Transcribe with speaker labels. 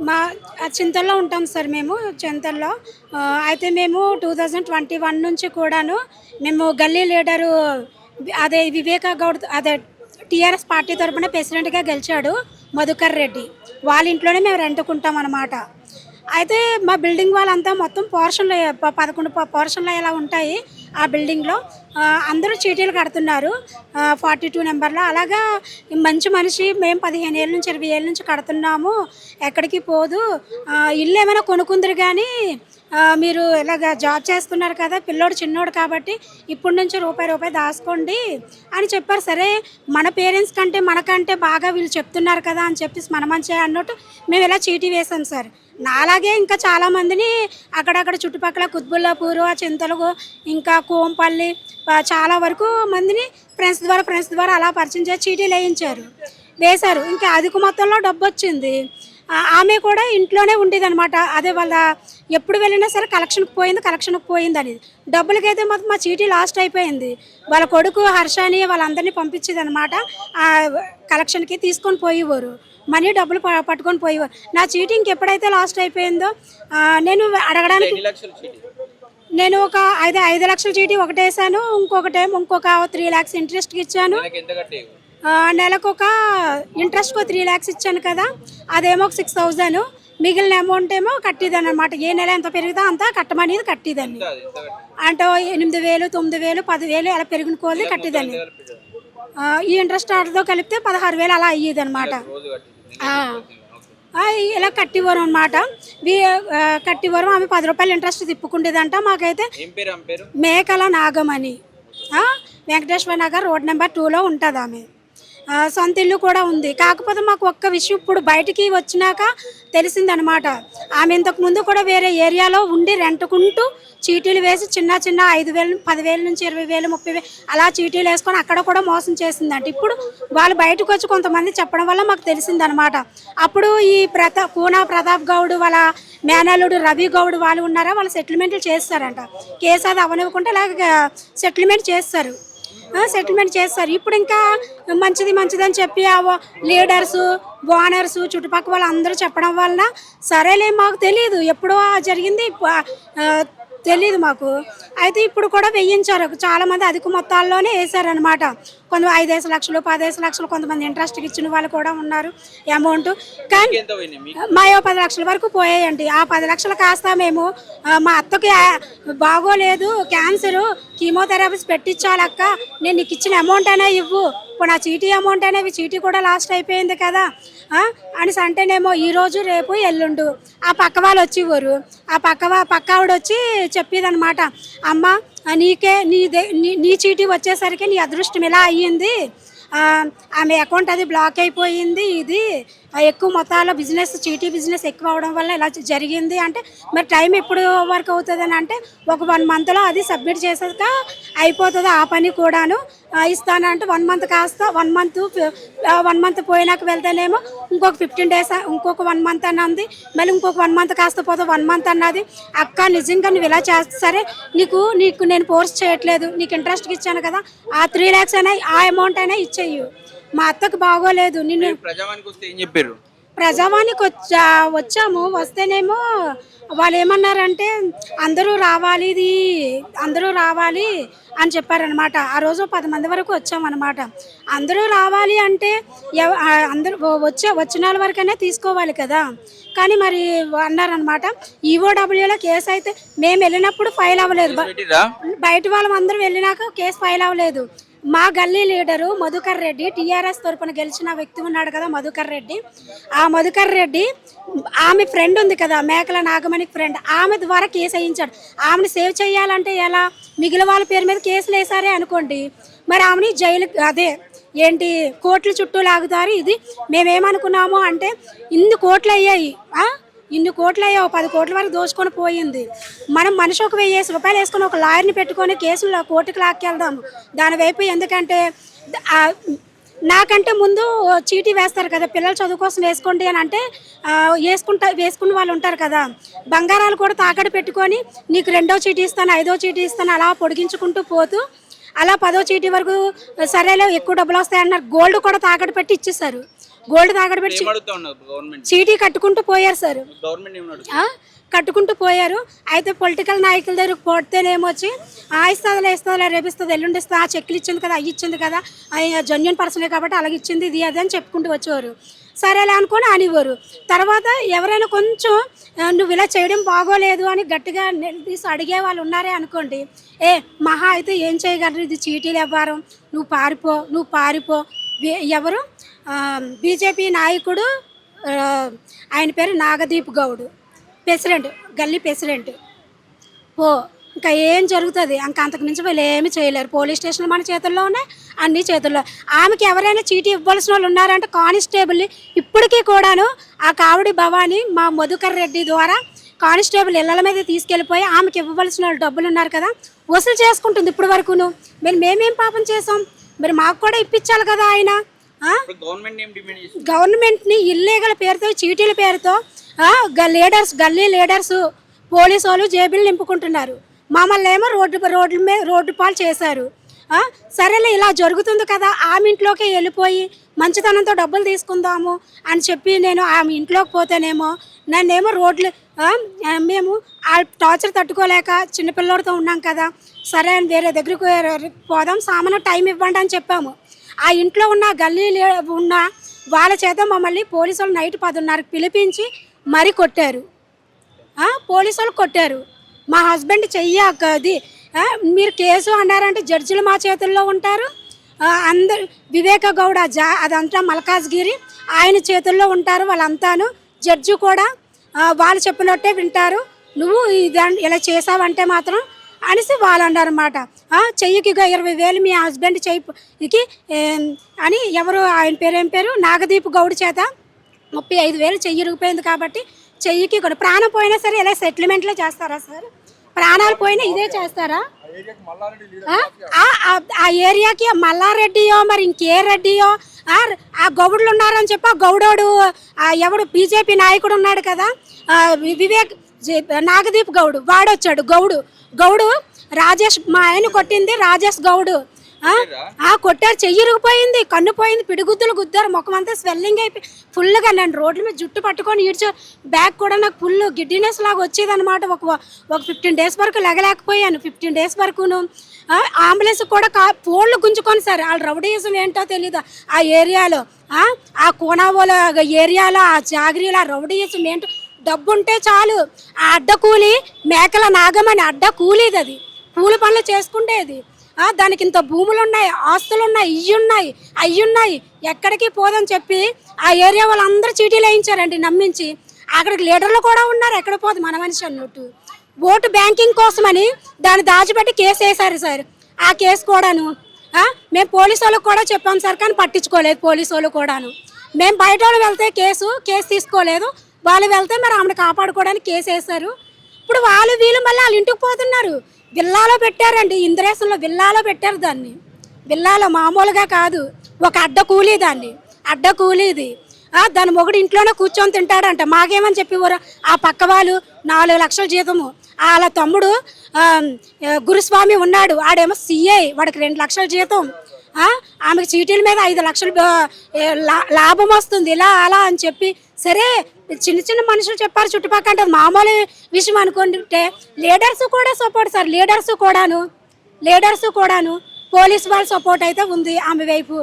Speaker 1: మా చింతల్లో ఉంటాం సార్ మేము చింతల్లో. అయితే మేము 2021 నుంచి కూడాను మేము గల్లీ లీడరు అదే వివేకా గౌడ్ అదే టీఆర్ఎస్ పార్టీ తరపున ప్రెసిడెంట్గా గెలిచాడు మధుకర్ రెడ్డి. వాళ్ళ ఇంట్లోనే మేము రెంట్కుంటాం అనమాట. అయితే మా బిల్డింగ్ వాళ్ళంతా మొత్తం పోర్షన్లు 11 పోర్షన్లు ఇలా ఉంటాయి ఆ బిల్డింగ్లో. అందరూ చీటీలు కడుతున్నారు 42 నెంబర్లో. అలాగా మంచి మనిషి మేము 15 ఏళ్ళ నుంచి 20 ఏళ్ళ నుంచి కడుతున్నాము, ఎక్కడికి పోదు, ఇల్లు ఏమైనా కొనుక్కుందరు కానీ మీరు ఇలాగ జాబ్ చేస్తున్నారు కదా, పిల్లోడు చిన్నోడు కాబట్టి ఇప్పటి నుంచి రూపాయి దాచుకోండి అని చెప్పారు. సరే మన పేరెంట్స్ కంటే మనకంటే బాగా వీళ్ళు చెప్తున్నారు కదా అని చెప్పేసి మన మంచి అన్నట్టు మేము ఇలా చీటీ వేసాం సార్. నాలాగే ఇంకా చాలామందిని అక్కడక్కడ చుట్టుపక్కల కుత్బుల్లాపూరు, చింతలు, ఇంకా కోంపల్లి చాలా వరకు మందిని ఫ్రెండ్స్ ద్వారా అలా పరిచయం చేసి చీటీలు వేశారు. ఇంకా అధిక మొత్తంలో డబ్బు వచ్చింది. ఆమె కూడా ఇంట్లోనే ఉండేది అనమాట. అదే వాళ్ళ ఎప్పుడు వెళ్ళినా సరే కలెక్షన్కి పోయింది అనేది. డబ్బులకైతే మాత్రం మా చీటీ లాస్ట్ అయిపోయింది. వాళ్ళ కొడుకు హర్షాని వాళ్ళందరినీ పంపించేది అనమాట. కలెక్షన్కి తీసుకొని పోయేవారు, మనీ డబ్బులు పట్టుకొని పోయేవారు. నా చీటీ ఇంకెప్పుడైతే లాస్ట్ అయిపోయిందో నేను అడగడానికి నేను ఒక 5 లక్షల చీటీ ఒకటేసాను, ఇంకొక 3 lakhs ఇంట్రెస్ట్కి ఇచ్చాను. నెలకు ఒక ఇంట్రెస్ట్కి 3 lakhs ఇచ్చాను కదా, అదేమో ఒక 6,000, మిగిలిన అమౌంట్ ఏమో కట్టేదాన్ని అనమాట. ఏ నెల ఎంత పెరుగుతా అంతా కట్టమనేది కట్టేదాన్ని. అంటే 8,000, 9,000, 10,000 అలా పెరిగిన కొద్దీ కట్టేదాన్ని. ఈ ఇంట్రెస్ట్ ఆటతో కలిపితే 16,000 అలా అయ్యేది అనమాట. ఇలా కట్టివారు అనమాట. కట్టివారు. ఆమె 10 రూపాయలు ఇంట్రెస్ట్ తిప్పుకుండేదంట. మాకైతే మేకల నాగమణి, వెంకటేశ్వర నగర్ రోడ్ నెంబర్ 2లో ఉంటుంది ఆమె. సొంత ఇల్లు కూడా ఉంది. కాకపోతే మాకు ఒక్క విషయం ఇప్పుడు బయటికి వచ్చినాక తెలిసిందనమాట. ఆమె ఇంతకుముందు కూడా వేరే ఏరియాలో ఉండి రెంట్కుంటూ చీటీలు వేసి చిన్న 5,000, 10,000 నుంచి 20,000, 30,000 అలా చీటీలు వేసుకొని అక్కడ కూడా మోసం చేసిందంట. ఇప్పుడు వాళ్ళు బయటకు వచ్చి కొంతమంది చెప్పడం వల్ల మాకు తెలిసిందనమాట. అప్పుడు ఈ కూనా ప్రతాప్ గౌడ్ వాళ్ళ మేనల్లుడు రవి గౌడ్ వాళ్ళు ఉన్నారా, వాళ్ళు సెటిల్మెంట్లు చేస్తారంట. కేసు అది అవనివ్వకుండా ఇలాగ సెటిల్మెంట్ చేస్తారు. ఇప్పుడు ఇంకా మంచిదని చెప్పి లీడర్సు, ఓనర్సు, చుట్టుపక్కల వాళ్ళందరూ చెప్పడం వలన సరేలే, మాకు తెలియదు ఎప్పుడో జరిగింది, తెలియదు మాకు. అయితే ఇప్పుడు కూడా వేయించారు చాలామంది, అధిక మొత్తాల్లోనే వేసారనమాట. కొంత 5 లక్షలు, 10 లక్షలు, కొంతమంది ఇంట్రెస్ట్కి ఇచ్చిన వాళ్ళు కూడా ఉన్నారు అమౌంట్. కానీ మా 10 లక్షల వరకు పోయాయండి. ఆ 10 లక్షలు కాస్త మేము మా అత్తకి బాగోలేదు, క్యాన్సరు, కీమోథెరపీస్ పెట్టించాలక్క, నేను నీకు ఇచ్చిన అమౌంట్ అయినా ఇవ్వు, ఇప్పుడు నా చీటీ అమౌంట్ అనేవి, చీటీ కూడా లాస్ట్ అయిపోయింది కదా అనేసి అంటేనేమో ఈరోజు రేపు ఎల్లుండు ఆ పక్క వాళ్ళు వచ్చేవారు. ఆ పక్క ఆవిడ వచ్చి చెప్పేదనమాట, అమ్మ నీకే నీ చీటీ వచ్చేసరికి నీ అదృష్టం ఇలా అయ్యింది, ఆమె అకౌంట్ అది బ్లాక్ అయిపోయింది, ఇది ఎక్కువ మొత్తాల్లో చీటీ బిజినెస్ ఎక్కువ అవడం వల్ల ఇలా జరిగింది అంటే, మరి టైం ఎప్పుడు వర్క్ అవుతుంది అని అంటే, ఒక 1 monthలో అది సబ్మిట్ చేసాక అయిపోతుంది ఆ పని కూడాను. ఇస్తానంటే 1 month కాస్త 1 month పోయినాక వెళ్తేనేమో ఇంకొక 15 days, ఇంకొక 1 month అన్నది, మళ్ళీ ఇంకొక 1 month కాస్త పోతే 1 month అన్నది. అక్క నిజంగా నువ్వు ఇలా చేస్తా సరే, నీకు నేను ఫోర్స్ చేయట్లేదు, నీకు ఇంట్రెస్ట్కి ఇచ్చాను కదా, ఆ 3 lakhs అయినా ఆ అమౌంట్ అయినా ఇచ్చేయు, మా అత్తకు బాగోలేదు. నిన్ను ప్రజావానికి వచ్చాము. వస్తేనేమో వాళ్ళు ఏమన్నారంటే అందరూ రావాలి అని చెప్పారనమాట. ఆ రోజు 10 మంది వరకు వచ్చామన్నమాట. అందరూ రావాలి అంటే అందరూ వచ్చిన వాళ్ళ వరకైనా తీసుకోవాలి కదా. కానీ మరి అన్నారనమాట. ఈఓడబ్ల్యూలో కేసు అయితే మేము వెళ్ళినప్పుడు ఫైల్ అవ్వలేదు, బయట వాళ్ళందరూ వెళ్ళినాక కేసు ఫైల్ అవ్వలేదు. మా గల్లీ లీడరు మధుకర్ రెడ్డి, టీఆర్ఎస్ తరపున గెలిచిన వ్యక్తి ఉన్నాడు కదా మధుకర్ రెడ్డి, ఆ మధుకర్ రెడ్డి ఆమె ఫ్రెండ్ ఉంది కదా, మేకల నాగమణికి ఫ్రెండ్, ఆమె ద్వారా కేసు వేయించాడు. ఆమెను సేవ్ చేయాలంటే ఎలా, మిగిలిన వాళ్ళ పేరు మీద కేసులు వేసారే అనుకోండి, మరి ఆమెని కోర్టుల చుట్టూ లాగుతారు. ఇది మేమేమనుకున్నాము అంటే, ఇన్ని కోట్లు అయ్యాయి, 10 కోట్ల వరకు దోచుకొని పోయింది. మనం మనిషి ఒక 1,000 రూపాయలు వేసుకొని ఒక లాయర్ని పెట్టుకొని కేసులో కోర్టుకు లాక్కెళ్దాము దాని వైపు. ఎందుకంటే నాకంటే ముందు చీటీ వేస్తారు కదా, పిల్లల చదువు కోసం వేసుకోండి అని అంటే వేసుకున్న వాళ్ళు ఉంటారు కదా, బంగారాలు కూడా తాకట్టు పెట్టుకొని నీకు 2వ చీటీ ఇస్తాను, 5వ చీటీ ఇస్తాను, అలా పొడిగించుకుంటూ పోతూ అలా 10వ చీటీ వరకు సరేలే ఎక్కువ డబ్బులు వస్తాయన్నారు. గోల్డ్ కూడా తాకట్టు పెట్టి ఇచ్చేసారు. గోల్డ్ తాగడ పెట్టి చీటీ కట్టుకుంటూ పోయారు సార్. కట్టుకుంటూ పోయారు. అయితే పొలిటికల్ నాయకుల దగ్గర పోతేనేమొచ్చి ఇస్తుందిలే రేపిస్తుంది ఎల్లుండిస్తుంది, ఆ చెక్కులు ఇచ్చింది కదా అవి ఇచ్చింది కదా జెన్యూన్ పర్సనే కాబట్టి అలాగ ఇచ్చింది ఇది అది అని చెప్పుకుంటూ వచ్చేవారు. సరేలే అనుకొని అనివ్వరు. తర్వాత ఎవరైనా కొంచెం నువ్వు ఇలా చేయడం బాగోలేదు అని గట్టిగా నిలదీసి అడిగే వాళ్ళు ఉన్నారే అనుకోండి, మహా అయితే ఏం చేయగలరు, ఇది చీటీలు వ్యవహారం, నువ్వు పారిపో. ఎవరు బీజేపీ నాయకుడు ఆయన పేరు నాగదీప్ గౌడ్, ప్రెసిడెంట్, గల్లీ ప్రెసిడెంట్. ఇంకా ఏం జరుగుతుంది, ఇంకా అంతకు మించి వీళ్ళు ఏమి చేయలేరు. పోలీస్ స్టేషన్లు మన చేతుల్లో ఉన్నాయి, అన్ని చేతుల్లో. ఆమెకి ఎవరైనా చీటీ ఇవ్వాల్సిన వాళ్ళు ఉన్నారంటే కానిస్టేబుల్ని ఇప్పటికీ కూడాను ఆ కావడి భవాని మా మధుకర్ రెడ్డి ద్వారా కానిస్టేబుల్ ఇళ్ళ మీద తీసుకెళ్ళిపోయి ఆమెకి ఇవ్వవలసిన వాళ్ళు డబ్బులు ఉన్నారు కదా వసూలు చేసుకుంటుంది ఇప్పటి వరకును. మేమేం పాపం చేసాం, మరి మాకు కూడా ఇప్పించాలి కదా ఆయన. గవర్నమెంట్ని ఇల్లీగల్ పేరుతో చీటీల పేరుతో గల్లీ లీడర్స్ పోలీసు వాళ్ళు జేబులు నింపుకుంటున్నారు. మమ్మల్ని ఏమో రోడ్డు పాలు చేశారు. సరేలే ఇలా జరుగుతుంది కదా ఆమె ఇంట్లోకి వెళ్ళిపోయి మంచితనంతో డబ్బులు తీసుకుందాము అని చెప్పి నేను ఆమె ఇంట్లోకి పోతేనేమో నన్నేమో మేము ఆ టార్చర్ తట్టుకోలేక చిన్నపిల్లడితో ఉన్నాం కదా, సరే అని వేరే దగ్గరికి పోదాం, సామాన్య టైం ఇవ్వండి అని చెప్పాము. ఆ ఇంట్లో ఉన్న గల్లీ ఉన్న వాళ్ళ చేత మమ్మల్ని పోలీసు వాళ్ళు నైట్ 10:30కి పిలిపించి మరీ కొట్టారు. పోలీసు వాళ్ళు కొట్టారు. మా హస్బెండ్ చెయ్యది మీరు కేసు అన్నారంటే జడ్జిలు మా చేతుల్లో ఉంటారు. అందరు వివేక గౌడ అదంతా మల్కాజ్గిరి ఆయన చేతుల్లో ఉంటారు వాళ్ళంతాను. జడ్జి కూడా వాళ్ళు చెప్పినట్టే వింటారు. నువ్వు ఇలా చేసావంటే మాత్రం అనేసి వాళ్ళు అన్నారన్నమాట. చెయ్యికి 20,000 మీ హస్బెండ్ చెయ్యికి అని ఎవరు ఆయన ఏం పేరు నాగదీప్ గౌడ్ చేత 35,000 చెయ్యి ఇరిగిపోయింది కాబట్టి చెయ్యికి కూడా ప్రాణం పోయినా సరే ఇలా సెటిల్మెంట్లో చేస్తారా సార్? ప్రాణాలు పోయినా ఇదే చేస్తారా? ఆ ఏరియాకి మల్లారెడ్డియో మరి ఇంకే రెడ్డియో ఆ గౌడులు ఉన్నారని చెప్పి ఆ గౌడోడు ఎవడు బీజేపీ నాయకుడు ఉన్నాడు కదా నాగదీప్ గౌడ్ వాడొచ్చాడు. గౌడు రాజేష్ మా ఆయన కొట్టింది రాజేష్ గౌడ్ కొట్టారు. చెయ్యి ఇరిగిపోయింది, కన్ను పోయింది, పిడిగుద్దులు గుద్దారు, ముఖం అంతా స్వెల్లింగ్ అయిపోయి ఫుల్గా. నేను రోడ్ల మీద జుట్టు పట్టుకొని ఈడ్చో బ్యాగ్ కూడా నాకు ఫుల్ గిడ్డినెస్ లాగా వచ్చేది అనమాట. ఒక 15 days వరకు లెగలేకపోయాను. 15 days వరకును అంబులెన్స్ కూడా ఫోన్లు గుంజుకొని సార్. వాళ్ళ రౌడీజం ఏంటో తెలీదు ఆ ఏరియాలో, ఆ కోనావోల ఏరియాలో ఆ జాగిరీలో ఆ రౌడీజం ఏంటో. డబ్బు ఉంటే చాలు. ఆ అడ్డకూలి మేకల నాగమని అడ్డ కూలీది, అది పూల పనులు చేసుకుంటేది. దానికి ఇంత భూములు ఉన్నాయి, ఆస్తులు ఉన్నాయి, అయ్యున్నాయి, ఎక్కడికి పోదని చెప్పి ఆ ఏరియా వాళ్ళందరూ చీటీలు వేయించారండి నమ్మించి. అక్కడికి లీడర్లు కూడా ఉన్నారు, ఎక్కడ పోదు మన మనిషి అన్నట్టు. ఓటు బ్యాంకింగ్ కోసమని దాన్ని దాచిపెట్టి కేసు వేశారు సార్. ఆ కేసు కూడాను మేము పోలీసు వాళ్ళకి కూడా చెప్పాం సార్, కానీ పట్టించుకోలేదు పోలీసు వాళ్ళు కూడాను. మేము బయట వాళ్ళు వెళ్తే కేసు తీసుకోలేదు, వాళ్ళు వెళ్తే మరి ఆమెను కాపాడుకోవడానికి కేసు వేశారు. ఇప్పుడు వీళ్ళు మళ్ళీ వాళ్ళ ఇంటికి పోతున్నారు. విల్లాలో పెట్టారండి, ఇంద్రేశంలో విల్లాలో పెట్టారు దాన్ని. విల్లాలో మామూలుగా కాదు, ఒక అడ్డ కూలీది. దాని మొగుడు ఇంట్లోనే కూర్చొని తింటాడంట. మాకేమని చెప్పేవారు ఆ పక్క వాళ్ళు 4 లక్షల జీతము. వాళ్ళ తమ్ముడు గురుస్వామి ఉన్నాడు, ఆడేమో CI, వాడికి 2 లక్షల జీతం. ఆమెకు చీటీల మీద 5 లక్షలు లాభం వస్తుంది, ఇలా అలా అని చెప్పి. సరే చిన్న మనుషులు చెప్పారు చుట్టుపక్కల, అంటే మామూలు విషయం అనుకుంటే లీడర్స్ కూడా సపోర్ట్ సార్. లీడర్స్ కూడాను పోలీసు వాళ్ళ సపోర్ట్ అయితే ఉంది ఆమె వైపు.